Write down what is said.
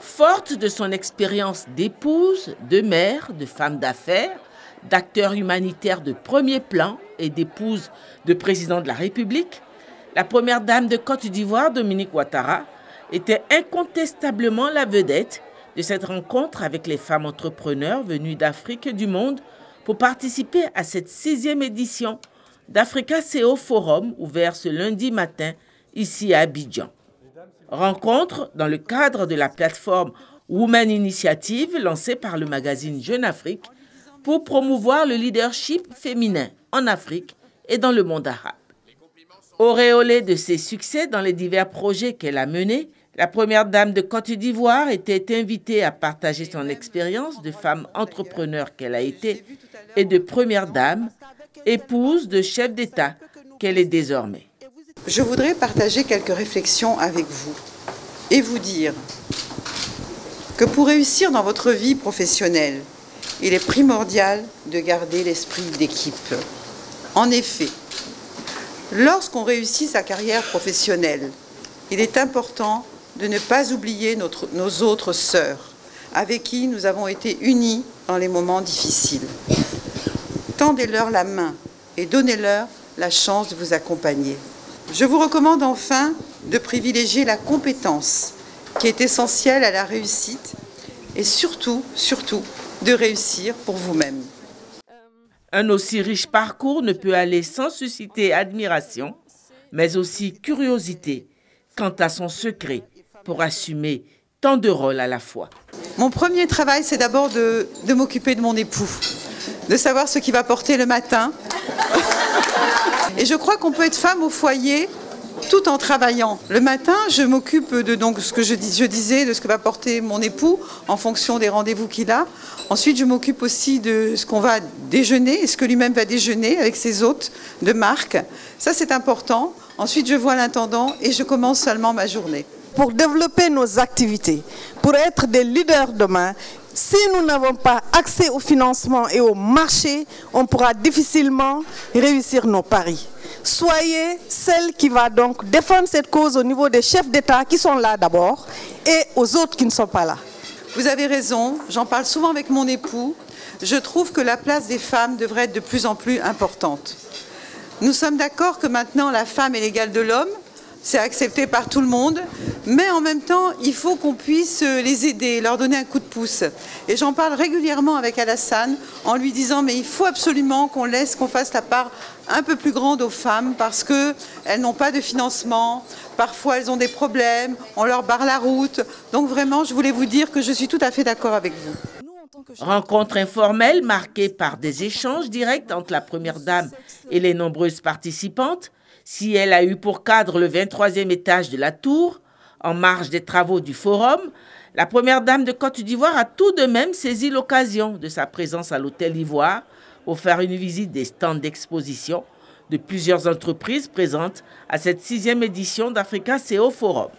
Forte de son expérience d'épouse, de mère, de femme d'affaires, d'acteur humanitaire de premier plan et d'épouse de président de la République, la première dame de Côte d'Ivoire, Dominique Ouattara, était incontestablement la vedette de cette rencontre avec les femmes entrepreneurs venues d'Afrique et du monde pour participer à cette 6e édition d'Africa CEO Forum ouvert ce lundi matin ici à Abidjan. Rencontre dans le cadre de la plateforme Women Initiative lancée par le magazine Jeune Afrique pour promouvoir le leadership féminin en Afrique et dans le monde arabe. Auréolée de ses succès dans les divers projets qu'elle a menés, la première dame de Côte d'Ivoire était invitée à partager son expérience de femme entrepreneur qu'elle a été et de première dame, épouse de chef d'État qu'elle est désormais. Je voudrais partager quelques réflexions avec vous et vous dire que pour réussir dans votre vie professionnelle, il est primordial de garder l'esprit d'équipe. En effet, lorsqu'on réussit sa carrière professionnelle, il est important de ne pas oublier nos autres sœurs, avec qui nous avons été unis dans les moments difficiles. Tendez-leur la main et donnez-leur la chance de vous accompagner. Je vous recommande enfin de privilégier la compétence qui est essentielle à la réussite et surtout de réussir pour vous-même. Un aussi riche parcours ne peut aller sans susciter admiration, mais aussi curiosité quant à son secret pour assumer tant de rôles à la fois. Mon premier travail, c'est d'abord de m'occuper de mon époux, de savoir ce qu'il va porter le matin. Et je crois qu'on peut être femme au foyer tout en travaillant. Le matin, je m'occupe de ce que je disais, de ce que va porter mon époux en fonction des rendez-vous qu'il a. Ensuite, je m'occupe aussi de ce qu'on va déjeuner et ce que lui-même va déjeuner avec ses hôtes de marque. Ça, c'est important. Ensuite, je vois l'intendant et je commence seulement ma journée. Pour développer nos activités, pour être des leaders demain, si nous n'avons pas accès au financement et au marché, on pourra difficilement réussir nos paris. Soyez celle qui va donc défendre cette cause au niveau des chefs d'État qui sont là d'abord et aux autres qui ne sont pas là. Vous avez raison, j'en parle souvent avec mon époux. Je trouve que la place des femmes devrait être de plus en plus importante. Nous sommes d'accord que maintenant la femme est l'égale de l'homme. C'est accepté par tout le monde, mais en même temps, il faut qu'on puisse les aider, leur donner un coup de pouce. Et j'en parle régulièrement avec Alassane en lui disant mais il faut absolument qu'on fasse la part un peu plus grande aux femmes parce qu'elles n'ont pas de financement, parfois elles ont des problèmes, on leur barre la route. Donc vraiment, je voulais vous dire que je suis tout à fait d'accord avec vous. Rencontre informelle marquée par des échanges directs entre la première dame et les nombreuses participantes. Si elle a eu pour cadre le 23e étage de la tour, en marge des travaux du forum, la première dame de Côte d'Ivoire a tout de même saisi l'occasion de sa présence à l'Hôtel Ivoire pour faire une visite des stands d'exposition de plusieurs entreprises présentes à cette 6e édition d'Africa CEO Forum.